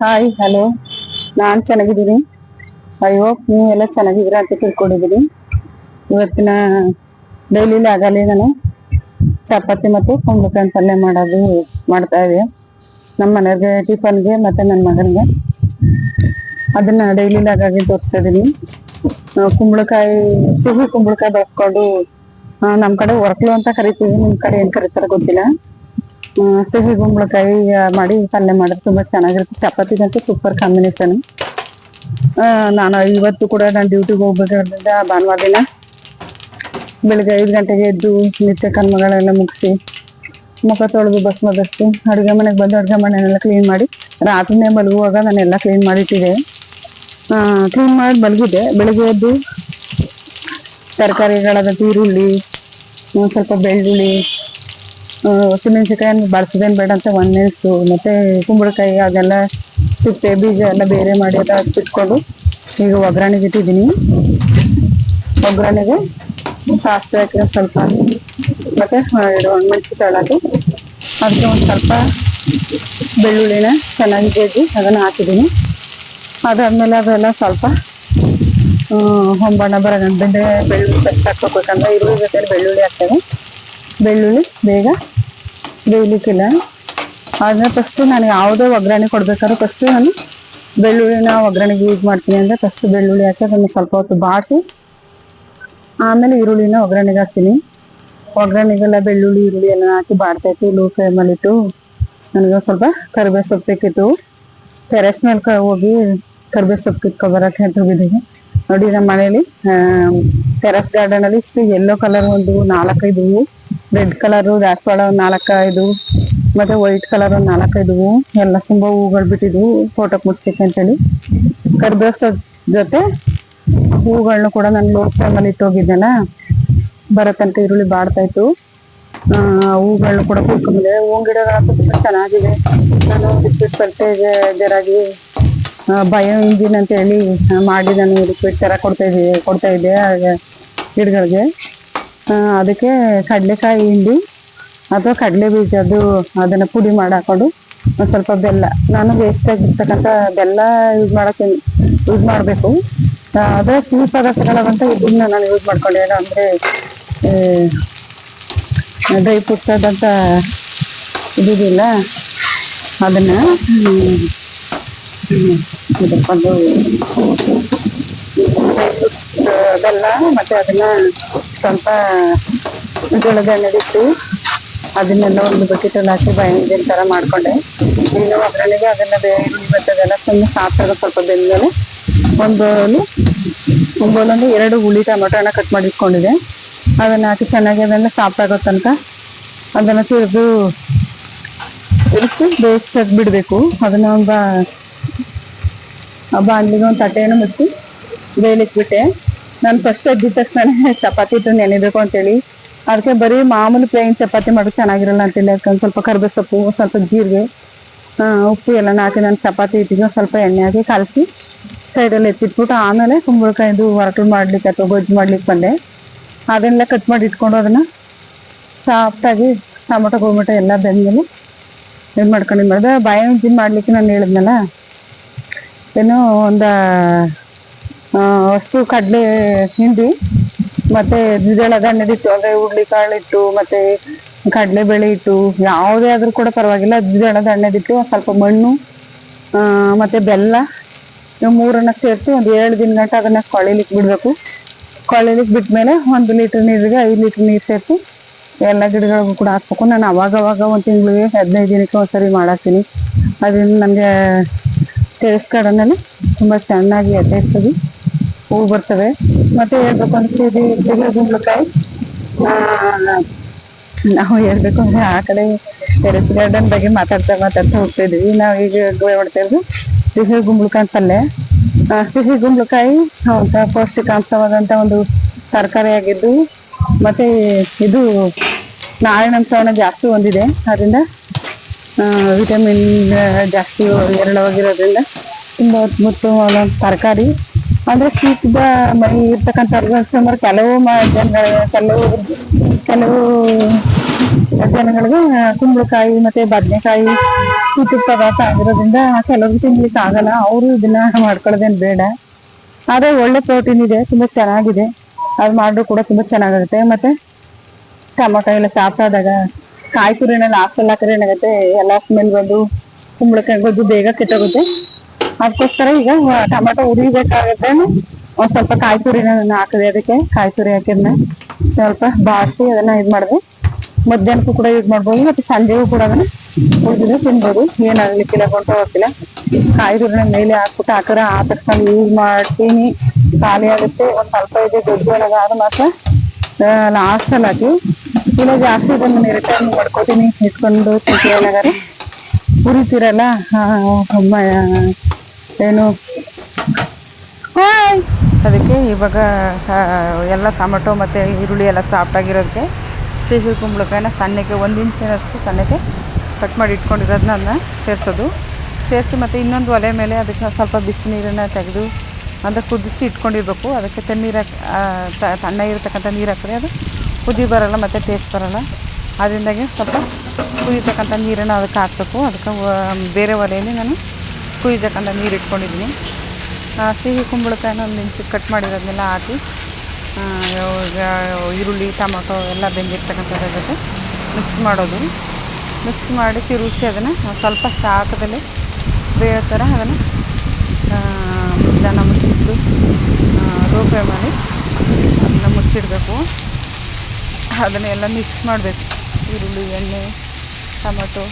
Hi hello. ನಾನ್ ಚೆನ್ನಾಗಿದ್ದೀನಿ. ಅಯ್ಯೋ ನೀವೆಲ್ಲ ಚೆನ್ನಾಗಿದ್ದೀರಾ ಅಂತ ತಿಳ್ಕೊಂಡಿದ್ದೀನಿ. ಇವತ್ತಿನ ಡೈಲಿಲಿ ಆಗಲಿ ನಾನು ಚಪಾತಿ ಮತ್ತು ಕುಂಬಳಕಾಯಿ ಪಲ್ಯ ಮಾಡ್ತಾ ಇದ್ದೆ ನಮ್ಮ ಮನೆಯವ್ರಿಗೆ ಟಿಫನ್ಗೆ ಮತ್ತೆ ನನ್ನ ಮಗನಿಗೆ. ಅದನ್ನ ಡೈಲಿಲಿ ಆಗಾಗಿ ತೋರಿಸ್ತಾ ಇದೀನಿ. ಕುಂಬಳಕಾಯಿ ಸಿಹಿ ಕುಂಬಳಕಾಯಿ ಬಳಸ್ಕೊಂಡು ನಮ್ ಕಡೆ ಒರಕ್ಲು ಅಂತ ಕರಿತೀವಿ, ನಿಮ್ ಕಡೆ ಏನ್ ಕರೀತಾರ ಗೊತ್ತಿಲ್ಲ. ಸಿಹಿ ಕುಂಬಳಕಾಯಿ ಮಾಡಿ ಪಲ್ಯ ಮಾಡಿದ್ರೆ ತುಂಬಾ ಚೆನ್ನಾಗಿರುತ್ತೆ. ಚಪಾತಿಗಂತೂ ಸೂಪರ್ ಕಾಂಬಿನೇಷನ್. ನಾನು ಇವತ್ತು ಕೂಡ ನಾನು ಡ್ಯೂಟಿಗೆ ಹೋಗ್ಬೇಕಾದ್ರಿಂದ ಭಾನುವಾರ ದಿನ ಬೆಳಿಗ್ಗೆ 5 ಗಂಟೆಗೆ ಎದ್ದು ನಿತ್ಯ ಕರ್ಮಗಳೆಲ್ಲ ಮುಗಿಸಿ ಮುಖ ತೊಳೆದು ಬಸ್ ಮದರ್ಸಿ ಅಡುಗೆ ಮನೆಗೆ ಬಂದು ಅಡುಗೆ ಮನೆಯೆಲ್ಲ ಕ್ಲೀನ್ ಮಾಡಿ ರಾತ್ರಿನೇ ಮಲಗುವಾಗ ನಾನೆಲ್ಲ ಕ್ಲೀನ್ ಮಾಡಿಟ್ಟಿದ್ದೆ. ಕ್ಲೀನ್ ಮಾಡಿ ಮಲಗಿದೆ. ಬೆಳಿಗ್ಗೆ ಎದ್ದು ತರಕಾರಿಗಳಾದ ಈರುಳ್ಳಿ, ಸ್ವಲ್ಪ ಬೆಳ್ಳುಳ್ಳಿ, ಹಸಿಮೆಣಸಿನಕಾಯಿ ಬಳಸೋದೇನು ಬೇಡ ಅಂತ ಮೆಣಸು ಮತ್ತೆ ಕುಂಬಳಕಾಯಿ ಅದೆಲ್ಲ ಸಿಪ್ಪೆ ಬೀಜ ಎಲ್ಲ ಬೇರೆ ಮಾಡಿ ಅದು ಇಟ್ಕೊಂಡು ಈಗ ಒಗ್ಗರಣೆಗೆ ಇಟ್ಟಿದ್ದೀನಿ. ಒಗ್ಗರಣೆಗೆ ಸಾಸಿವೆ ಹಾಕಿ ಸ್ವಲ್ಪ ಮತ್ತೆ 2 ಒಣಮೆಣಸಿನಕಾಯಿ ಹಾಕಿ ಅದಕ್ಕೆ ಒಂದು ಸ್ವಲ್ಪ ಬೆಳ್ಳುಳ್ಳಿನ ಚೆನ್ನಾಗಿ ಜಜ್ಜಿ ಅದನ್ನು ಹಾಕಿದ್ದೀನಿ. ಅದಾದ್ಮೇಲೆ ಅದೆಲ್ಲ ಸ್ವಲ್ಪ ಹೊಂಬಣ್ಣ ಬರಗಂಟೆ ಬೆಳ್ಳುಳ್ಳಿ ಫಸ್ಟ್ ಹಾಕ್ಬೇಕಂದ್ರೆ ಈರುಳ್ಳಿ ಜೊತೆ ಬೆಳ್ಳುಳ್ಳಿ ಹಾಕ್ತೇವೆ. ಬೆಳ್ಳುಳ್ಳಿ ಬೇಗ ಬೇಯಲಿಕ್ಕಿಲ್ಲ. ಆದ್ರೆ ಫಸ್ಟ್ ನಾನು ಯಾವುದೇ ಒಗ್ಗರಣೆ ಕೊಡ್ಬೇಕಾದ್ರೆ ಫಸ್ಟ್ ನಾನು ಬೆಳ್ಳುಳ್ಳಿನ ಒಗ್ಗರಣೆಗೆ ಯೂಸ್ ಮಾಡ್ತೀನಿ. ಅಂದರೆ ಫಸ್ಟ್ ಬೆಳ್ಳುಳ್ಳಿ ಹಾಕಿ ಅದನ್ನು ಸ್ವಲ್ಪ ಹೊತ್ತು ಬಾಟಿ ಆಮೇಲೆ ಈರುಳ್ಳಿನ ಒಗ್ಗರಣೆಗೆ ಹಾಕ್ತೀನಿ. ಒಗ್ಗರಣೆಗೆಲ್ಲ ಬೆಳ್ಳುಳ್ಳಿ ಈರುಳ್ಳಿ ಎಲ್ಲ ಹಾಕಿ ಬಾಡ್ತೈತಿ. ಲೋ ಫ್ಲೇಮಲ್ಲಿಟ್ಟು ನನಗೆ ಸ್ವಲ್ಪ ಕರಿಬೇವು ಸೊಪ್ಪು ಬೇಕಿತ್ತು. ಟೆರೆಸ್ ಮೇಲೆ ಹೋಗಿ ಕರಿಬೇವು ಸೊಪ್ಪು ಕಿತ್ಕೊಬರಕ್ಕೆ ಅಂತ ಹೋಗಿದ್ದೀನಿ. ನೋಡಿ ನಮ್ಮ ಮನೇಲಿ ಟೆರೆಸ್ ಗಾರ್ಡನ್ ಅಲ್ಲಿ ಇಷ್ಟು ಯೆಲ್ಲೋ ಕಲರ್ ಒಂದು 4-5 ಹೂವು, ರೆಡ್ ಕಲರು ದಾಸವಾಳ ಒಂದು 4-5, ಮತ್ತೆ ವೈಟ್ ಕಲರ್ ಒಂದು 4-5 ಹೂವು ಎಲ್ಲ ತುಂಬಾ ಹೂಗಳು ಬಿಟ್ಟಿದ್ವು ಫೋಟೋಕ್ ಮುಚ್ಚಿಕ್ಕೆ ಅಂತೇಳಿ. ಕರಿಬೇವು ಜೊತೆ ಹೂಗಳನ್ನ ಕೂಡ ನಾನು ಲೋ ಫ್ಲೇಮಲ್ಲಿ ಇಟ್ಟೋಗಿದ್ದೆಲ್ಲ ಬರೋ ತನಕ ಈರುಳ್ಳಿ ಬಾಡ್ತಾ ಇತ್ತು. ಹೂಗಳನ್ನ ಕೂಡ ಕುತ್ಕೊಂಡಿದೆ. ಹೂವಿನ ಗಿಡಗಳಂತೂ ತುಂಬಾ ಚೆನ್ನಾಗಿದೆ. ನಾನು ಲಿಕ್ವಿಡ್ ಫರ್ಟಿಲೈಸರ್ ಬಯೋ ಇಂಜಿನ್ ಅಂತ ಹೇಳಿ ಮಾಡಿ ನಾನು ಲಿಕ್ವಿಡ್ ತರ ಕೊಡ್ತಾ ಇದ್ದೆ ಗಿಡಗಳಿಗೆ. ಅದಕ್ಕೆ ಕಡಲೆಕಾಯಿ ಹಿಂಡಿ ಅಥವಾ ಕಡಲೆ ಬೀಜದ್ದು ಅದನ್ನ ಪುಡಿ ಮಾಡಿ ಹಾಕೊಂಡು ಒಂದು ಸ್ವಲ್ಪ ಬೆಲ್ಲ, ನಾನು ವೇಸ್ಟ್ ಆಗಿರ್ತಕ್ಕಂಥ ಬೆಲ್ಲ ಯೂಸ್ ಮಾಡಬೇಕು. ಅದೇ ಸಿಹಿ ಪದಾರ್ಥಗಳಂತ ಇದನ್ನ ನಾನು ಯೂಸ್ ಮಾಡ್ಕೊಂಡೆ. ಅಂದ್ರೆ ಡ್ರೈ ಫ್ರೂಟ್ಸ್ ಆದಂತ ಇದಿಲ್ಲ ಅದನ್ನ ಇದಕ್ಕೊಂದು ಡ್ರೈ ಫ್ರೂಟ್ಸ್ ಬೆಲ್ಲ ಮತ್ತೆ ಅದನ್ನ ಸ್ವಲ್ಪ ಜೋಳದ ಎಣ್ಣೆದಿಟ್ಟು ಅದನ್ನೆಲ್ಲ ಒಂದು ಬಕೆಟಲ್ಲಿ ಹಾಕಿ ಬಯಂಜಿನ ತರ ಮಾಡ್ಕೊಂಡೆ. ಇನ್ನು ಒಗ್ಗರಣೆಗೆ ಅದನ್ನ ಈರುಳ್ಳಿ ಬರ್ತದೆಲ್ಲ ಸುಮ್ಮನೆ ಸಾಫ್ಟ್ ಸ್ವಲ್ಪ ಬೆಂದ್ಮೇಲೆ ಒಂದು ಬೌಲಲ್ಲಿ 2 ಹುಳಿ ಟೊಮೆಟೊನ ಕಟ್ ಮಾಡಿ ಇಟ್ಕೊಂಡಿದೆ. ಅದನ್ನ ಹಾಕಿ ಚೆನ್ನಾಗಿ ಅದನ್ನ ಸಾಫ್ಟ್ ಆಗೋ ತನಕ ಅದನ್ನ ತಿರುಗಿಸಿ ಬೇಯಿಸಕ್ ಬಿಡ್ಬೇಕು. ಅದನ್ನ ಒಂದು ಬಾಣಲಿಗೆ ಒಂದು ತಟ್ಟೆಯನ್ನು ಮುಚ್ಚಿ ಬೇಯಲಿಕ್ಕೆ ಬಿಟ್ಟೆ. ನಾನು ಫಸ್ಟ್ ಎದ್ದಿದ ತಕ್ಷಣ ಚಪಾತಿ ಇಟ್ಟು ನೆನೆಬೇಕು ಅಂತೇಳಿ ಅದಕ್ಕೆ ಬರೀ ಮಾಮೂಲಿ ಪ್ಲೇನ್ ಚಪಾತಿ ಮಾಡೋದು ಚೆನ್ನಾಗಿರಲ್ಲ ಅಂತೇಳಿ ಅದಕ್ಕೆ ಸ್ವಲ್ಪ ಕರಿಬೇವು ಸೊಪ್ಪು, ಸ್ವಲ್ಪ ಜೀರಿಗೆ, ಉಪ್ಪು ಎಲ್ಲ ಹಾಕಿ ನಾನು ಚಪಾತಿ ಇಟ್ಟಿದ್ದು ಸ್ವಲ್ಪ ಎಣ್ಣೆ ಹಾಕಿ ಕಲಸಿ ಸೈಡಲ್ಲಿ ಎತ್ತಿಟ್ಬಿಟ್ಟು ಆಮೇಲೆ ಕುಂಬಳಕಾಯಿದು ಹೊರಟು ಮಾಡ್ಲಿಕ್ಕೆ ಅಥವಾ ಗೊಜ್ಜು ಮಾಡ್ಲಿಕ್ಕೆ ಬಂದೆ. ಅದನ್ನೆಲ್ಲ ಕಟ್ ಮಾಡಿ ಇಟ್ಕೊಂಡು ಅದನ್ನ ಸಾಫ್ಟಾಗಿ ಟೊಮೊಟೊ ಎಲ್ಲ ಬೆಂದ್ಮೇಲೆ ಇದು ಮಾಡಿದೆ. ಬಾಯಿ ಇಂಜಿನ್ ಮಾಡ್ಲಿಕ್ಕೆ ನಾನು ಹೇಳಿದ್ನಲ್ಲ, ಏನು ಒಂದು ಅಷ್ಟು ಕಡಲೆ ಹಿಂಡಿ ಮತ್ತೆ ದ್ವಿದಳ ಧಾನ್ಯದಿಟ್ಟು ಅಂದ್ರೆ ಹುರುಳಿಕಾಳು ಇಟ್ಟು ಮತ್ತೆ ಕಡಲೆಬೇಳೆ ಇಟ್ಟು ಯಾವುದೇ ಆದ್ರೂ ಕೂಡ ಪರವಾಗಿಲ್ಲ, ದ್ವಿದಳ ಧಾನ್ಯದಿಟ್ಟು ಸ್ವಲ್ಪ ಮಣ್ಣು ಮತ್ತೆ ಬೆಲ್ಲ ಇವು 3 ಸೇರಿಸಿ ಒಂದು 7 ದಿನ ಗಂಟೆ ಅದನ್ನ ಕೊಳಿಲಿಕ್ಕೆ ಬಿಡ್ಬೇಕು. ಕೊಳಿಲಿಕ್ಕೆ ಬಿಟ್ಮೇಲೆ 1 ಲೀಟರ್ ನೀರಿಗೆ 5 ಲೀಟರ್ ನೀರು ಸೇರಿಸಿ ಎಲ್ಲ ಗಿಡಗಳಿಗೂ ಕೂಡ ಹಾಕ್ಬೇಕು. ನಾನು ಅವಾಗ 1 ತಿಂಗಳಿಗೆ 15 ದಿನಕ್ಕೆ ಒಂದ್ಸರಿ ಮಾಡಾಕ್ತೀನಿ. ಅದರಿಂದ ನನಗೆ ಟೆರೆಸ್ ಗಾರ್ಡನಲ್ಲಿ ತುಂಬ ಚೆನ್ನಾಗಿ ಎದ್ದೆಡ್ಸೋದು ಹೂವು ಬರ್ತವೆ. ಮತ್ತೆ ಹೇಳ್ಬೇಕು ಅಂದ್ರೆ ಸಿಹಿ ಕುಂಬಳಕಾಯಿ ನಾವು ಹೇಳ್ಬೇಕು ಅಂದ್ರೆ ಆ ಕಡೆ ಟೆರೆಸ್ ಗಾರ್ಡನ್ ಬಗ್ಗೆ ಮಾತಾಡ್ತಾ ಹೋಗ್ತಾ ಇದ್ವಿ. ನಾವು ಈಗ ಮಾಡ್ತಾ ಇರೋದು ಸಿಹಿ ಕುಂಬಳಕಾಯಿ ಪಲ್ಯ. ಸಿಹಿ ಕುಂಬಳಕಾಯಿ ಪೌಷ್ಟಿಕಾಂಶವಾದಂಥ ಒಂದು ತರಕಾರಿ ಆಗಿದ್ದು ಮತ್ತೆ ಇದು ನಾರಿನಂಶವನ್ನು ಜಾಸ್ತಿ ಹೊಂದಿದೆ. ಅದರಿಂದ ವಿಟಮಿನ್ ಜಾಸ್ತಿ ಹೇರಳವಾಗಿರೋದ್ರಿಂದ ತುಂಬ ಅದ್ಭುತವಾದ ತರಕಾರಿ. ಅಂದ್ರೆ ಶೀತದ ಮೈ ಇರ್ತಕ್ಕಂಥ ಕೆಲವು ಜನಗಳಿಗೆ ಕುಂಬಳಕಾಯಿ ಮತ್ತೆ ಬದನೆಕಾಯಿ ಶೀತದ ಪದಾರ್ಥ ಆಗಿರೋದ್ರಿಂದ ಕೆಲವ್ರಿಗೆ ತಿನ್ಲಿಕ್ಕೆ ಆಗಲ್ಲ. ಅವರು ಇದನ್ನ ಮಾಡ್ಕೊಳ್ಳೋದೇನು ಬೇಡ. ಆದ್ರೆ ಒಳ್ಳೆ ಪ್ರೋಟೀನ್ ಇದೆ, ತುಂಬಾ ಚೆನ್ನಾಗಿದೆ. ಅದು ಮಾಡಿದ್ರು ಕೂಡ ತುಂಬಾ ಚೆನ್ನಾಗಿರುತ್ತೆ. ಮತ್ತೆ ಟೊಮೊಟೊ ಎಲ್ಲ ಸಾಫ್ಟಾದಾಗ ಕಾಯಿ ತುರಿನ ಲಾಸ್ಟಲ್ಲಿ ಹಾಕಿದ್ರೆ ಏನಾಗುತ್ತೆ, ಎಲ್ಲ ಸ್ಮೆಲ್ ಬಂದು ಕುಂಬಳಕಾಯಿ ಗೊಜ್ಜು ಬೇಗ ಕೆಟ್ಟೋಗುತ್ತೆ. ಅದಕ್ಕೋಸ್ಕರ ಈಗ ಟೊಮೊಟೊ ಉರಿಬೇಕಾಗುತ್ತೆ, ಒಂದ್ ಸ್ವಲ್ಪ ಕಾಯಿ ತುರಿನ ಹಾಕಿದೆ. ಅದಕ್ಕೆ ಕಾಯಿ ತುರಿ ಹಾಕಿದ್ನ ಸ್ವಲ್ಪ ಬಾಡಿಸಿ ಅದನ್ನ ಇದು ಮಾಡಿದೆ. ಮಧ್ಯಾಹ್ನಕ್ಕೂ ಕೂಡ ಯೂಸ್ ಮಾಡ್ಬೋದು, ಮತ್ತೆ ಸಂಜೆಗೂ ಕೂಡ ಅದನ್ನ ಉಳಿದಿದ್ರೆ ತಿನ್ಬೋದು, ಏನಾಗ್ಲಿಕ್ಕಿಲ್ಲ, ಕೊಂಟು ಹೋಗ್ತಿಲ್ಲ. ಕಾಯಿ ತುರಿನ ಮೇಲೆ ಹಾಕ್ಬಿಟ್ಟು ಹಾಕಿದ್ರೆ ಆ ತಕ್ಷಣ ಯೂಸ್ ಮಾಡ್ತೀನಿ, ಖಾಲಿ ಆಗುತ್ತೆ. ಒಂದ್ ಸ್ವಲ್ಪ ಇದೆ ಗೊಜ್ಜು ಅನ್ನೋದಾದ್ರೆ ಮಾತ್ರ ಲಾಸ್ಟಲ್ಲಿ ಹಾಕಿ. ಇಲ್ಲ ಜಾಸ್ತಿ ಇದನ್ನು ರಿಟರ್ನ್ ಮಾಡ್ಕೋತೀನಿ ಇಟ್ಕೊಂಡು ಏನಾಗಾರೆ ಹುರಿತಿರಲ್ಲ ಏನು ಅದಕ್ಕೆ ಇವಾಗ ಎಲ್ಲ ಟೊಮೆಟೊ ಮತ್ತು ಈರುಳ್ಳಿ ಎಲ್ಲ ಸಾಫ್ಟಾಗಿರೋದಕ್ಕೆ ಸಿಹಿ ಕುಂಬಳಕಾಯಿನ ಸಣ್ಣಕ್ಕೆ 1 ಇಂಚಿನಷ್ಟು ಸಣ್ಣಕ್ಕೆ ಕಟ್ ಮಾಡಿ ಇಟ್ಕೊಂಡಿರೋದನ್ನ ಸೇರಿಸೋದು. ಸೇರಿಸಿ ಮತ್ತು ಇನ್ನೊಂದು ಒಲೆ ಮೇಲೆ ಅದಕ್ಕೆ ಸ್ವಲ್ಪ ಬಿಸಿನೀರನ್ನು ತೆಗೆದು ಅಂದರೆ ಕುದಿಸಿ ಇಟ್ಕೊಂಡಿರ್ಬೇಕು. ಅದಕ್ಕೆ ತಣ್ಣೀರು ತಣ್ಣಗಿರ್ತಕ್ಕಂಥ ನೀರು ಹಾಕಿದ್ರೆ ಅದು ಕುದಿ ಬರೋಲ್ಲ ಮತ್ತು ಟೇಸ್ಟ್ ಬರೋಲ್ಲ. ಅದರಿಂದಾಗಿ ಸ್ವಲ್ಪ ಕುದಿತಕ್ಕಂಥ ನೀರನ್ನು ಅದಕ್ಕೆ ಹಾಕಬೇಕು. ಅದಕ್ಕೆ ಬೇರೆ ಒಲೆಯಲ್ಲಿ ನಾನು ಕುದಿತಕ್ಕಂಥ ನೀರು ಇಟ್ಕೊಂಡಿದ್ದೀನಿ. ಸಿಹಿ ಕುಂಬಳಕಾಯಿನ 1 ಇಂಚು ಕಟ್ ಮಾಡಿರೋದನ್ನೆಲ್ಲ ಹಾಕಿ ಈರುಳ್ಳಿ ಟೊಮೊಟೊ ಎಲ್ಲ ಬೆಂದಿರ್ತಕ್ಕಂಥದ್ರ ಜೊತೆ ಮಿಕ್ಸ್ ಮಾಡೋದು. ಮಿಕ್ಸ್ ಮಾಡಿ ತಿರುಗಿಸಿ ಅದನ್ನು ಸ್ವಲ್ಪ ಶಾಖದಲ್ಲಿ ಬೇಯೋ ಥರ ಅದನ್ನು ಇದನ್ನು ಮುಚ್ಚಿಟ್ಟು ಲೋ ಫ್ಲೇಮಲ್ಲಿ ಅದನ್ನು ಮುಚ್ಚಿಡಬೇಕು. ಅದನ್ನೆಲ್ಲ ಮಿಕ್ಸ್ ಮಾಡಬೇಕು. ಈರುಳ್ಳಿ, ಎಣ್ಣೆ, ಟೊಮೊಟೊ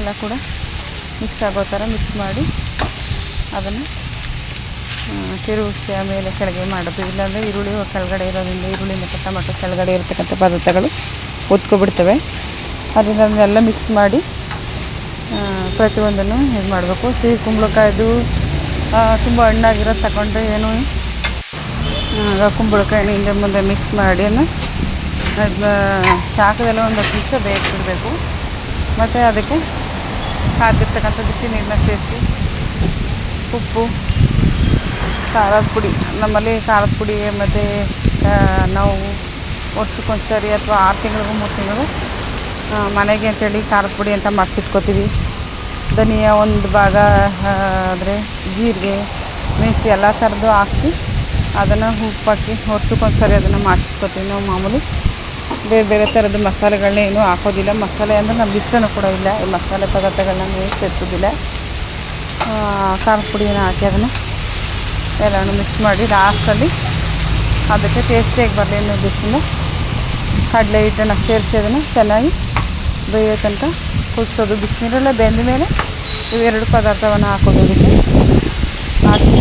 ಎಲ್ಲ ಕೂಡ ಮಿಕ್ಸ್ ಆಗೋ ಥರ ಮಿಕ್ಸ್ ಮಾಡಿ ಅದನ್ನು ತಿರುಗಿಸಿ ಆಮೇಲೆ ಕೆಳಗೆ ಮಾಡೋದು. ಇಲ್ಲಾಂದರೆ ಈರುಳ್ಳಿ ಕೆಳಗಡೆ ಇರೋದ್ರಿಂದ ಈರುಳ್ಳಿ ಮತ್ತು ಟೊಮೊಟೊ ಕೆಳಗಡೆ ಇರತಕ್ಕಂಥ ಪದಾರ್ಥಗಳು ಒತ್ಕೊಬಿಡ್ತವೆ. ಅದರಿಂದ ಅದನ್ನೆಲ್ಲ ಮಿಕ್ಸ್ ಮಾಡಿ ಪ್ರತಿಯೊಂದನ್ನು ಇದು ಮಾಡಬೇಕು. ಸಿಹಿ ಕುಂಬಳಕಾಯಿದು ತುಂಬ ಹಣ್ಣಾಗಿರೋದು ತಗೊಂಡ್ರೆ ಏನು ಕುಂಬಳಕಾಯಿನ ಹಿಂದೆ ಮುಂದೆ ಮಿಕ್ಸ್ ಮಾಡಿ ಅದನ್ನ ಶಾಖದೆಲ್ಲ ಒಂದು 10 ನಿಮಿಷ ಬೇಯಿಸಿಬಿಡಬೇಕು. ಮತ್ತು ಅದಕ್ಕೆ ಹಾಕಿರ್ತಕ್ಕಂಥ ಬಿಸಿ ನೀರನ್ನ ಸೇರಿಸಿ ಉಪ್ಪು, ಖಾರದ ಪುಡಿ, ನಮ್ಮಲ್ಲಿ ಖಾರದ ಪುಡಿ ಮತ್ತು ನಾವು ವರ್ಷಕ್ಕೊಂದ್ಸರಿ ಅಥವಾ 6 ತಿಂಗಳಿಗೂ 3 ತಿಂಗಳಿಗೂ ಮನೆಗೆ ಅಂತೇಳಿ ಖಾರದ ಪುಡಿ ಅಂತ ಮಾಡಿಸಿಟ್ಕೋತೀವಿ. ಧನಿಯಾ ಒಂದು ಭಾಗ ಆದರೆ ಜೀರಿಗೆ, ಮೆಣಸು ಎಲ್ಲ ಥರದ್ದು ಹಾಕಿ ಅದನ್ನು ಉಪ್ಪಾಕಿ ವರ್ಷಕ್ಕೊಂದ್ಸರಿ ಅದನ್ನು ಮಾಡಿಸ್ಕೊತೀವಿ. ನಾವು ಮಾಮೂಲಿ ಬೇರೆ ಬೇರೆ ಥರದ ಮಸಾಲೆಗಳನ್ನ ಏನೂ ಹಾಕೋದಿಲ್ಲ. ಮಸಾಲೆ ಅಂದರೆ ನಮ್ಗೆ ಇಷ್ಟನೂ ಕೂಡ ಇಲ್ಲ. ಈ ಮಸಾಲೆ ಪದಾರ್ಥಗಳನ್ನ ಸೇರಿಸೋದಿಲ್ಲ. ಖಾರದ ಪುಡಿಯನ್ನು ಹಾಕಿ ಅದನ್ನು ಎಲ್ಲನೂ ಮಿಕ್ಸ್ ಮಾಡಿ ಲಾಸ್ಟಲ್ಲಿ ಅದಕ್ಕೆ ಟೇಸ್ಟಿಯಾಗಿ ಬರಲಿ ಅನ್ನೋ ಉದ್ದೇಶದಿಂದ ಕಡಲೆ ಹಿಟ್ಟನ್ನು ಸೇರಿಸಿ ಅದನ್ನು ಚೆನ್ನಾಗಿ ಬೇಯೋ ತನಕ ಕುದಿಸೋದು. ಬಿಸಿನೀರಲ್ಲೇ ಬೆಂದ ಮೇಲೆ ಇವೆರಡು ಪದಾರ್ಥವನ್ನು ಹಾಕೋದು. ಅದಕ್ಕೆ ಹಾಕಿ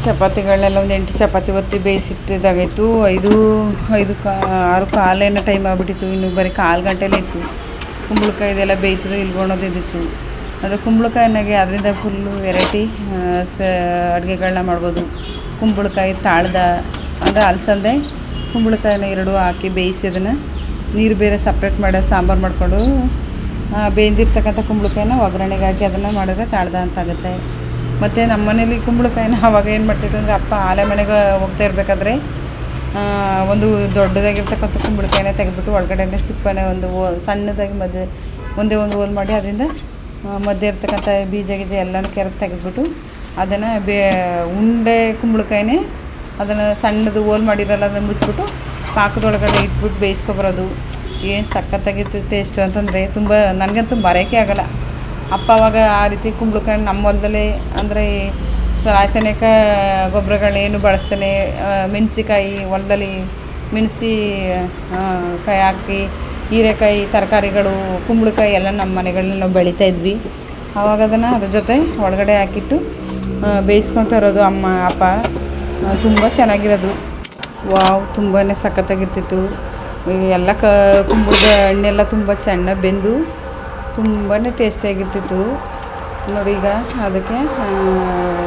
ಚಪಾತಿಗಳನ್ನೆಲ್ಲ ಒಂದು 8 ಚಪಾತಿ ಒತ್ತಿ ಬೇಯಿಸಿಟ್ಟಿದ್ದಾಗಿತ್ತು. 6 ಕಾಲೇನೋ ಟೈಮ್ ಆಗಿಬಿಟ್ಟಿತ್ತು. ಇನ್ನು ಬರೀ ಕಾಲು ಗಂಟೆಲೇ ಇತ್ತು. ಕುಂಬಳಕಾಯಿ ಇದೆಲ್ಲ ಬೇಯ್ತದೆ ಇಲ್ಗೊಳೋದಿದ್ದಿತ್ತು. ಅಂದರೆ ಕುಂಬಳಕಾಯಿನಾಗೆ ಅದರಿಂದ ಫುಲ್ಲು ವೆರೈಟಿ ಅಡುಗೆಗಳನ್ನ ಮಾಡ್ಬೋದು. ಕುಂಬಳಕಾಯಿ ತಾಳ್ದ ಅಂದರೆ ಅಲಸಂದೆ ಕುಂಬಳಕಾಯಿನ 2 ಹಾಕಿ ಬೇಯಿಸಿ ಅದನ್ನು ನೀರು ಬೇರೆ ಸಪ್ರೇಟ್ ಮಾಡಿ ಸಾಂಬಾರು ಮಾಡಿಕೊಂಡು ಬೇಯ್ದಿರ್ತಕ್ಕಂಥ ಕುಂಬಳಕಾಯಿನ ಒಗ್ಗರಣೆಗೆ ಹಾಕಿ ಅದನ್ನು ಮಾಡಿದ್ರೆ ತಾಳ್ದ ಅಂತಾಗುತ್ತೆ. ಮತ್ತು ನಮ್ಮ ಮನೇಲಿ ಕುಂಬಳಕಾಯಿನ ಆವಾಗ ಏನು ಮಾಡ್ತಿದ್ರು ಅಂದರೆ ಅಪ್ಪ ಆಲೆ ಮನೆಗೆ ಹೋಗ್ತಾ ಇರಬೇಕಾದ್ರೆ ಒಂದು ದೊಡ್ಡದಾಗಿರ್ತಕ್ಕಂಥ ಕುಂಬಳಕಾಯಿನ ತೆಗೆದ್ಬಿಟ್ಟು ಒಳಗಡೆ ಸಿಪ್ಪನೆ ಒಂದು ಸಣ್ಣದಾಗಿ ಒಂದೇ ಒಂದು ಹೋಲ್ ಮಾಡಿ ಅದರಿಂದ ಮಧ್ಯೆ ಇರ್ತಕ್ಕಂಥ ಬೀಜ ಎಲ್ಲನೂ ಕೆರೆದು ತೆಗೆದ್ಬಿಟ್ಟು ಅದನ್ನು ಉಂಡೆ ಕುಂಬಳಕಾಯಿನೇ ಅದನ್ನು ಸಣ್ಣದು ಹೋಲ್ ಮಾಡಿರಲ್ಲ ಅದನ್ನು ಮುಚ್ಚಿಬಿಟ್ಟು ಪಾಕದೊಳಗಡೆ ಇಟ್ಬಿಟ್ಟು ಬೇಯಿಸ್ಕೊಬರೋದು. ಏನು ಸಖತ್ತಾಗಿತ್ತು ಟೇಸ್ಟು ಅಂತಂದರೆ ತುಂಬ ನನಗಂತೂ ಮರೆಯೋಕ್ಕೆ ಆಗೋಲ್ಲ. ಅಪ್ಪ ಅವಾಗ ಆ ರೀತಿ ಕುಂಬಳಕಾಯಿ ನಮ್ಮ ಹೊಲದಲ್ಲೇ ಅಂದರೆ ರಾಸಾಯನಿಕ ಗೊಬ್ಬರಗಳೇನು ಬಳಸ್ತಾನೆ ಮೆಣಸಿಕಾಯಿ ಹೊಲದಲ್ಲಿ ಮೆಣಸಿ ಕಾಯಿ ಹಾಕಿ ಹೀರೆಕಾಯಿ ತರಕಾರಿಗಳು ಕುಂಬಳಕಾಯಿ ಎಲ್ಲ ನಮ್ಮ ಮನೆಗಳಲ್ಲಿ ನಾವು ಬೆಳೀತಾ ಇದ್ವಿ. ಆವಾಗ ಅದನ್ನು ಅದ್ರ ಜೊತೆ ಒಳಗಡೆ ಹಾಕಿಟ್ಟು ಬೇಯಿಸ್ಕೊತಾ ಇರೋದು ಅಪ್ಪ. ತುಂಬ ಚೆನ್ನಾಗಿರೋದು. ವಾವ್, ತುಂಬಾ ಸಖತ್ತಾಗಿರ್ತಿತ್ತು. ಎಲ್ಲ ಕುಂಬಳದ ಹಣ್ಣೆಲ್ಲ ತುಂಬ ಚೆನ್ನಾಗಿ ಬೆಂದು ತುಂಬಾ ಟೇಸ್ಟಿಯಾಗಿರ್ತಿತ್ತು. ನೋಡಿ ಈಗ ಅದಕ್ಕೆ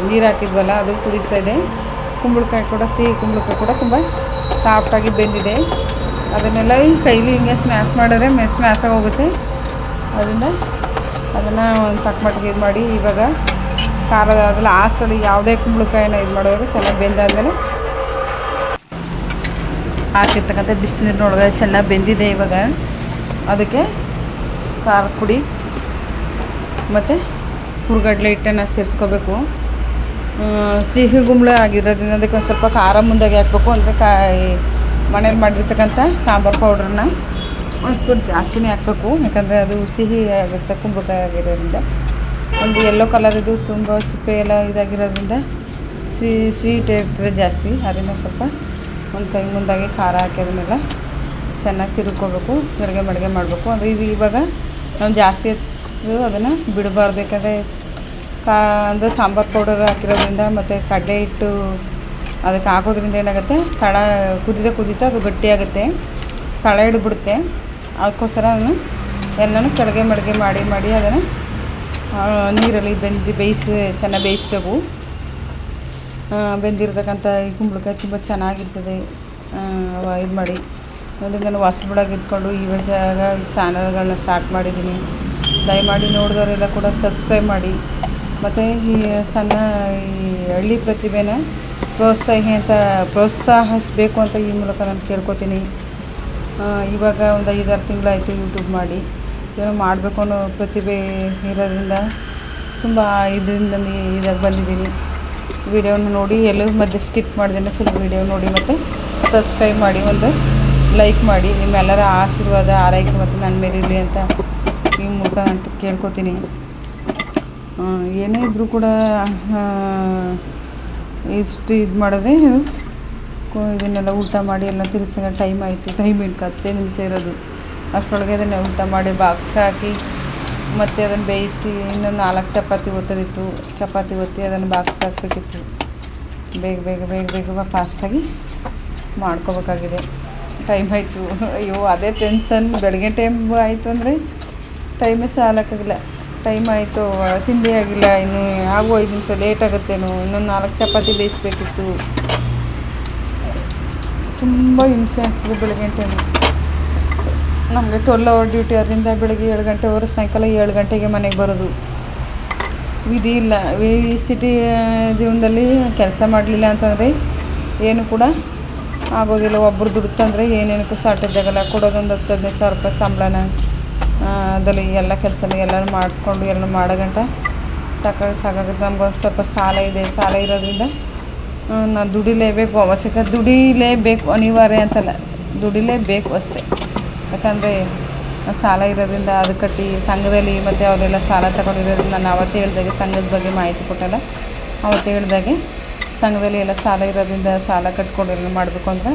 ನೀರು ಹಾಕಿದ್ವಲ್ಲ ಅದು ಕುದೀತಾ ಇದೆ. ಕುಂಬಳಕಾಯಿ ಕೂಡ ಸಿಹಿ ಕುಂಬಳಕಾಯಿ ಕೂಡ ತುಂಬ ಸಾಫ್ಟಾಗಿ ಬೆಂದಿದೆ. ಅದನ್ನೆಲ್ಲ ಕೈಲಿ ಹಿಂಗೆ ಸ್ಮ್ಯಾಶ್ ಮಾಡಿದ್ರೆ ಸ್ಮ್ಯಾಶಾಗಿ ಹೋಗುತ್ತೆ. ಅದರಿಂದ ಅದನ್ನು ಒಂದು ತಕ್ಕಮಟ್ಟಿಗೆ ಇದು ಮಾಡಿ ಇವಾಗ ಖಾರದ ಅದು ಲಾಸ್ಟಲ್ಲಿ ಯಾವುದೇ ಕುಂಬಳಕಾಯಿನ ಇದು ಮಾಡೋದು ಚೆನ್ನಾಗಿ ಬೆಂದಾದಮೇಲೆ ಹಾಕಿರ್ತಕ್ಕಂಥ ಬಿಸಿನೀರಿನೊಳಗೆ ಚೆನ್ನಾಗಿ ಬೆಂದಿದೆ. ಇವಾಗ ಅದಕ್ಕೆ ಖಾರದ ಪುಡಿ ಮತ್ತು ಹುರ್ಗಡ್ಲೆ ಹಿಟ್ಟನ್ನು ಸೇರಿಸ್ಕೋಬೇಕು. ಸಿಹಿ ಗುಂಬಳ ಆಗಿರೋದ್ರಿಂದ ಅದಕ್ಕೆ ಒಂದು ಸ್ವಲ್ಪ ಖಾರ ಮುಂದಾಗಿ ಹಾಕಬೇಕು. ಅಂದರೆ ಮನೇಲಿ ಮಾಡಿರ್ತಕ್ಕಂಥ ಸಾಂಬಾರು ಪೌಡ್ರನ್ನ ಒಂದು ಸ್ವಲ್ಪ ಜಾಸ್ತಿನೇ ಹಾಕಬೇಕು. ಯಾಕಂದರೆ ಅದು ಸಿಹಿ ಆಗುತ್ತೆ ಕುಂಬಳಕಾಯಿ ಆಗಿರೋದ್ರಿಂದ. ಒಂದು ಯೆಲ್ಲೋ ಕಲರ್ ಇದು ತುಂಬ ಸಿಪ್ಪೆ ಎಲ್ಲ ಇದಾಗಿರೋದ್ರಿಂದ ಸ್ವೀಟ್ ಇರ್ತದೆ ಜಾಸ್ತಿ. ಅದನ್ನು ಸ್ವಲ್ಪ ಒಂದು ಕೈ ಮುಂದಾಗಿ ಖಾರ ಹಾಕಿ ಅದನ್ನೆಲ್ಲ ಚೆನ್ನಾಗಿ ತಿರುಗ್ಕೋಬೇಕು. ತಿರುಗಿ ಮಡಿಗೆ ಮಾಡಬೇಕು. ಅಂದರೆ ಇದು ಇವಾಗ ನಾವು ಜಾಸ್ತಿ ಅದನ್ನು ಬಿಡಬಾರ್ದು. ಯಾಕಂದರೆ ಅಂದರೆ ಸಾಂಬಾರು ಪೌಡರ್ ಹಾಕಿರೋದ್ರಿಂದ ಮತ್ತು ಕಡಲೆ ಹಿಟ್ಟು ಅದಕ್ಕೆ ಹಾಕೋದ್ರಿಂದ ಏನಾಗುತ್ತೆ ಕುದೀತಾ ಅದು ಗಟ್ಟಿಯಾಗುತ್ತೆ, ತಳ ಹಿಡಿದ್ಬಿಡುತ್ತೆ. ಅದಕ್ಕೋಸ್ಕರ ಅದನ್ನು ಎಲ್ಲನೂ ಕೆಳಗೆ ಮಡಿಗೆ ಮಾಡಿ ಅದನ್ನು ನೀರಲ್ಲಿ ಚೆನ್ನಾಗಿ ಬೇಯಿಸಬೇಕು. ಬೆಂದಿರ್ತಕ್ಕಂಥ ಈ ಕುಂಬಳಕಾಯಿ ತುಂಬ ಚೆನ್ನಾಗಿರ್ತದೆ. ಇದು ಮಾಡಿ ನೋಡಿ, ನಾನು ಹೊಸಬಳಾಗಿ ಇದ್ಕೊಂಡು ಇವಾಗ ಚಾನಲ್ಗಳನ್ನ ಸ್ಟಾರ್ಟ್ ಮಾಡಿದ್ದೀನಿ. ದಯಮಾಡಿ ನೋಡಿದವರೆಲ್ಲ ಕೂಡ ಸಬ್ಸ್ಕ್ರೈಬ್ ಮಾಡಿ. ಮತ್ತು ಈ ಹಳ್ಳಿ ಪ್ರತಿಭೆನ ಪ್ರೋತ್ಸಾಹಿಸಬೇಕು ಅಂತ ಈ ಮೂಲಕ ನಾನು ಕೇಳ್ಕೊತೀನಿ. ಇವಾಗ ಒಂದು 5-6 ತಿಂಗಳಾಯಿತು ಯೂಟ್ಯೂಬ್ ಮಾಡಿ. ಏನೋ ಮಾಡಬೇಕು ಅನ್ನೋ ಪ್ರತಿಭೆ ಇರೋದ್ರಿಂದ ತುಂಬ ಇದಾಗಿ ಬಂದಿದ್ದೀನಿ. ವಿಡಿಯೋನ ನೋಡಿ ಎಲ್ಲೂ ಮಧ್ಯೆ ಸ್ಕಿಪ್ ಮಾಡ್ದೇನೆ ಫುಲ್ ವಿಡಿಯೋ ನೋಡಿ ಮತ್ತು ಸಬ್ಸ್ಕ್ರೈಬ್ ಮಾಡಿ, ಒಂದು ಲೈಕ್ ಮಾಡಿ. ನಿಮ್ಮೆಲ್ಲರ ಆಶೀರ್ವಾದ ಆರೈಕೆ ಮತ್ತು ನನ್ನ ಮೇಲೆ ಇರಲಿ ಅಂತ ಈ ಮೂಲಕ ನಾನು ಕೇಳ್ಕೊತೀನಿ. ಏನೇ ಇದ್ದರೂ ಕೂಡ ಇಷ್ಟು ಇದು ಮಾಡಿದ್ರೆ ಇದನ್ನೆಲ್ಲ ಊಟ ಮಾಡಿ ಎಲ್ಲ ತಿರ್ಸೋ ಟೈಮ್ ಆಯಿತು. ಟೈಮ್ 10 ನಿಮಿಷ ಇರೋದು. ಅಷ್ಟರೊಳಗೆ ಅದನ್ನು ಊಟ ಮಾಡಿ ಬಾಕ್ಸ್ಗೆ ಹಾಕಿ ಮತ್ತು ಅದನ್ನು ಬೇಯಿಸಿ ಇನ್ನೊಂದು 4 ಚಪಾತಿ ಒತ್ತೋದಿತ್ತು. ಚಪಾತಿ ಒತ್ತಿ ಅದನ್ನು ಬಾಕ್ಸ್ಗೆ ಹಾಕಬೇಕಿತ್ತು. ಬೇಗ ಫಾಸ್ಟಾಗಿ ಮಾಡ್ಕೋಬೇಕಾಗಿದೆ. ಟೈಮ್ ಆಯಿತು. ಅಯ್ಯೋ ಅದೇ ಟೆನ್ಷನ್. ಬೆಳಗ್ಗೆ ಟೈಮ್ ಆಯಿತು ಅಂದರೆ ಟೈಮೇ ಸಾಲಕ್ಕಾಗಿಲ್ಲ. ಟೈಮ್ ಆಯಿತು, ತಿಂಡಿ ಆಗಿಲ್ಲ, ಇನ್ನು ಆಗೋ 5 ನಿಮಿಷ ಲೇಟ್ ಆಗುತ್ತೇನೋ, ಇನ್ನೊಂದು 4 ಚಪಾತಿ ಬೇಯಿಸ್ಬೇಕಿತ್ತು. ತುಂಬ ಹಿಂಸೆ ಅನಿಸ್ತದೆ ಬೆಳಗ್ಗೆ ಟೈಮು. ನಮಗೆ 12 ಅವರ್ ಡ್ಯೂಟಿ. ಅದರಿಂದ ಬೆಳಗ್ಗೆ 7 ಗಂಟೆವರೆಗೆ ಸಾಯಂಕಾಲ 7 ಗಂಟೆಗೆ ಮನೆಗೆ ಬರೋದು. ವಿಧಿ ಇಲ್ಲ. ಈ ಸಿಟಿ ಜೀವನದಲ್ಲಿ ಕೆಲಸ ಮಾಡಲಿಲ್ಲ ಅಂತಂದರೆ ಏನು ಕೂಡ ಆಗೋದಿಲ್ಲ. ಒಬ್ಬರು ದುಡ್ತಂದರೆ ಏನೇನಕ್ಕೂ ಶಾರ್ಟೇಜ್ ಆಗೋಲ್ಲ. ಕೊಡೋದೊಂದು 10-15 ಸಾವಿರ ರೂಪಾಯಿ ಸಂಬಳನ ಅದರಲ್ಲಿ ಎಲ್ಲ ಕೆಲಸನ ಎಲ್ಲರೂ ಮಾಡಿಕೊಂಡು ಎಲ್ಲ ಮಾಡೋ ಗಂಟ ಸಾಕಾಗುತ್ತೆ. ನಮ್ಗೊಂದು ಸ್ವಲ್ಪ ಸಾಲ ಇದೆ. ಸಾಲ ಇರೋದ್ರಿಂದ ನಾನು ದುಡಿಲೇಬೇಕು. ದುಡಿಲೇಬೇಕು, ಅನಿವಾರ್ಯ ಅಂತಲ್ಲ, ದುಡಿಲೇಬೇಕು ಅಷ್ಟೇ. ಯಾಕಂದರೆ ಸಾಲ ಇರೋದ್ರಿಂದ ಅದು ಕಟ್ಟಿ ಸಂಘದಲ್ಲಿ ಮತ್ತು ಅವರೆಲ್ಲ ಸಾಲ ತಗೊಂಡಿರೋದ್ರಿಂದ ನಾನು ಅವತ್ತು ಹೇಳ್ದಾಗೆ ಸಂಘದ ಬಗ್ಗೆ ಮಾಹಿತಿ ಕೊಟ್ಟಲ್ಲ. ಅವತ್ತು ಹೇಳ್ದಾಗೆ ಸಂಘದಲ್ಲಿ ಎಲ್ಲ ಸಾಲ ಇರೋದ್ರಿಂದ ಸಾಲ ಕಟ್ಕೊಂಡು ಎಲ್ಲ ಮಾಡಬೇಕು ಅಂದರೆ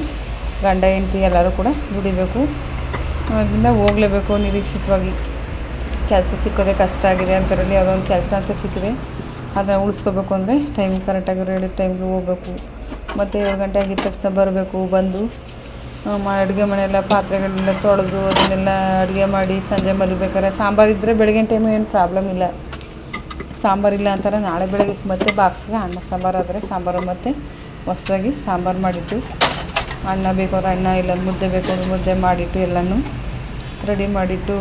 ಗಂಡ ಹೆಂಡತಿ ಎಲ್ಲರೂ ಕೂಡ ದುಡಿಬೇಕು. ಅದರಿಂದ ಹೋಗಲೇಬೇಕು ನಿರೀಕ್ಷಿತವಾಗಿ. ಕೆಲಸ ಸಿಕ್ಕೋದೇ ಕಷ್ಟ ಆಗಿದೆ. ಅಂತರಲ್ಲಿ ಯಾವುದೊಂದು ಕೆಲಸ ಅಂತ ಸಿಕ್ಕಿದೆ ಅದನ್ನು ಉಳಿಸ್ಕೋಬೇಕು ಅಂದರೆ ಟೈಮಿಗೆ ಕರೆಕ್ಟಾಗಿ ರೆಡಿ ಟೈಮ್ಗೆ ಹೋಗ್ಬೇಕು. ಮತ್ತು 7 ಗಂಟೆ ಆಗಿದ ತಕ್ಷಣ ಬರಬೇಕು. ಬಂದು ಅಡುಗೆ ಮನೆಯೆಲ್ಲ ಪಾತ್ರೆಗಳೆಲ್ಲ ತೊಳೆದು ಅದನ್ನೆಲ್ಲ ಅಡುಗೆ ಮಾಡಿ ಸಂಜೆ ಮಲಗಬೇಕಾದ್ರೆ ಸಾಂಬಾರು ಇದ್ದರೆ ಬೆಳಗಿನ ಟೈಮು ಏನು ಪ್ರಾಬ್ಲಮ್ ಇಲ್ಲ. ಸಾಂಬಾರಿಲ್ಲ ಅಂತಾರೆ ನಾಳೆ ಬೆಳಗ್ಗೆ ಮತ್ತೆ ಬಾಕ್ಸ್ಗೆ ಅನ್ನ ಸಾಂಬಾರು ಆದರೆ ಸಾಂಬಾರು ಮತ್ತು ಹೊಸದಾಗಿ ಸಾಂಬಾರು ಮಾಡಿಟ್ಟು ಅನ್ನ ಬೇಕಾದ್ರೆ ಅನ್ನ ಇಲ್ಲ ಮುದ್ದೆ ಬೇಕಾದ್ರೆ ಮುದ್ದೆ ಮಾಡಿಟ್ಟು ಎಲ್ಲನೂ ರೆಡಿ ಮಾಡಿಟ್ಟು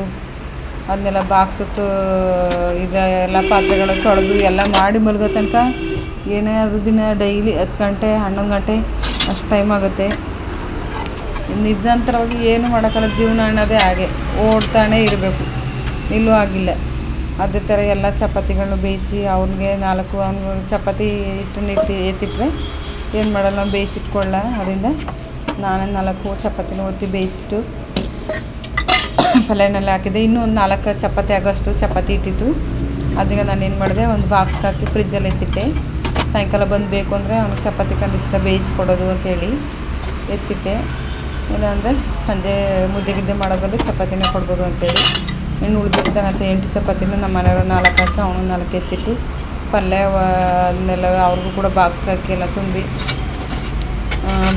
ಅದನ್ನೆಲ್ಲ ಬಾಕ್ಸಿಟ್ಟು ಎಲ್ಲ ಪಾತ್ರೆಗಳು ತೊಳೆದು ಎಲ್ಲ ಮಾಡಿ ಮಲಗೋ ತನಕ ಏನೇ ಅದು ದಿನ ಡೈಲಿ 10 ಗಂಟೆ 11 ಗಂಟೆ ಅಷ್ಟು ಟೈಮ್ ಆಗುತ್ತೆ. ನಿರಂತರವಾಗಿ ಏನು ಮಾಡೋಕ್ಕಲ್ಲ, ಜೀವನ ಅನ್ನೋದೇ ಹಾಗೆ ಓಡ್ತಾನೇ ಇರಬೇಕು, ನಿಲ್ಲೂ ಆಗಿಲ್ಲ. ಅದೇ ಥರ ಎಲ್ಲ ಚಪಾತಿಗಳನ್ನ ಬೇಯಿಸಿ ಅವ್ನಿಗೆ 4 ಅವ್ನಿಗೆ ಚಪಾತಿ ಹಿಟ್ಟನ್ನು ಎತ್ತಿಟ್ರೆ ಏನು ಮಾಡಲ್ಲ ಬೇಯಿಸಿಟ್ಕೊಳ್ಳ. ಅದರಿಂದ ನಾನು 4 ಚಪಾತಿನ ಒತ್ತಿ ಬೇಯಿಸಿಟ್ಟು ಪಲ್ಯನೆಲ್ಲ ಹಾಕಿದ್ದೆ. ಇನ್ನೂ ಒಂದು 4 ಚಪಾತಿ ಆಗೋಷ್ಟು ಚಪಾತಿ ಇಟ್ಟಿತ್ತು. ಅದೀಗ ನಾನು ಏನು ಮಾಡಿದೆ, ಒಂದು ಬಾಕ್ಸ್ಗೆ ಹಾಕಿ ಫ್ರಿಜ್ಜಲ್ಲಿ ಎತ್ತಿಟ್ಟೆ. ಸಾಯಂಕಾಲ ಬಂದು ಬೇಕು ಅಂದರೆ ಅವ್ನಿಗೆ ಚಪಾತಿ ಕಂಡಿಷ್ಟ ಬೇಯಿಸ್ಕೊಡೋದು ಅಂತೇಳಿ ಎತ್ತಿಟ್ಟೆ. ಇಲ್ಲಾಂದರೆ ಸಂಜೆ ಮುದ್ದೆ ಮಾಡೋದ್ರಲ್ಲಿ ಚಪಾತಿನೇ ಕೊಡ್ಬೋದು ಅಂತೇಳಿ. ಇನ್ನು ಉಳಿದಿರ್ತಕ್ಕಂಥ 8 ಚಪಾತಿನೂ ನಮ್ಮ ಮನೆಯವರು 4 ಹಾಕಿ ಅವನು 4 ಎತ್ತಿಟ್ಟು ಪಲ್ಯ ಅದನ್ನೆಲ್ಲ ಅವ್ರಿಗೂ ಕೂಡ ಬಾಕ್ಸ್ಗೆ ಹಾಕಿ ಎಲ್ಲ ತುಂಬಿ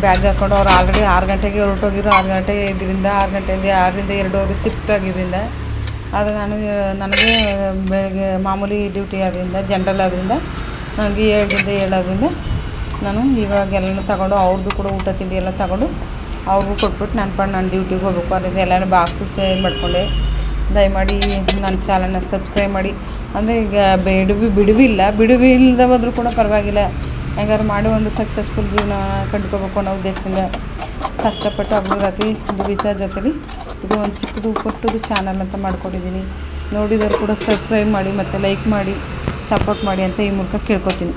ಬ್ಯಾಗ್ ಹಾಕ್ಕೊಂಡು ಅವ್ರು ಆಲ್ರೆಡಿ 6 ಗಂಟೆಗೆ ಹೊರಟೋಗಿರೋ. 6 ಗಂಟೆ ಇದರಿಂದ 6 ಗಂಟೆಯಿಂದ 6ರಿಂದ 2 ಶಿಫ್ಟ್ ಆಗಿದ್ದರಿಂದ ಆದರೆ ನನಗೆ ಬೆಳಗ್ಗೆ ಮಾಮೂಲಿ ಡ್ಯೂಟಿ ಆದ್ರಿಂದ ಜನರಲ್ ಆದ್ದರಿಂದ ನನಗೆ 7ರಿಂದ 7 ಆದ್ರಿಂದ ನಾನು ಇವಾಗೆಲ್ಲನೂ ತಗೊಂಡು ಅವ್ರದ್ದು ಕೂಡ ಊಟ ತಿಂಡಿ ಎಲ್ಲ ತಗೊಂಡು ಅವ್ರಿಗೂ ಕೊಟ್ಬಿಟ್ಟು ನನ್ನ ಡ್ಯೂಟಿಗೆ ಹೋಗ್ಬೇಕು. ಅದರಿಂದ ಎಲ್ಲನೂ ಬಾಕ್ಸು ಚೇಂಜ್ ಮಾಡಿಕೊಂಡೆ. ದಯಮಾಡಿ ನನ್ನ ಚಾನಲ್ನ ಸಬ್ಸ್ಕ್ರೈಬ್ ಮಾಡಿ. ಅಂದರೆ ಈಗ ಬಿಡುವಿಲ್ಲದೆ ಹೋದರೂ ಕೂಡ ಪರವಾಗಿಲ್ಲ, ಹೆಂಗಾರು ಮಾಡಿ ಒಂದು ಸಕ್ಸಸ್ಫುಲ್ ಜೀವನ ಕಂಡುಕೋಬೇಕು ಅನ್ನೋ ಉದ್ದೇಶದಿಂದ ಕಷ್ಟಪಟ್ಟು ಹಗಲು ರಾತ್ರಿ ದುಡಿತಾ ಜೊತೆಲಿ ಇದು ಒಂದು ಚಿಕ್ಕದು ಪುಟ್ಟದು ಚಾನಲ್ ಅಂತ ಮಾಡ್ಕೊಂಡಿದ್ದೀನಿ. ನೋಡಿದವರು ಕೂಡ ಸಬ್ಸ್ಕ್ರೈಬ್ ಮಾಡಿ ಮತ್ತು ಲೈಕ್ ಮಾಡಿ ಸಪೋರ್ಟ್ ಮಾಡಿ ಅಂತ ಈ ಮೂಲಕ ಕೇಳ್ಕೊತೀನಿ.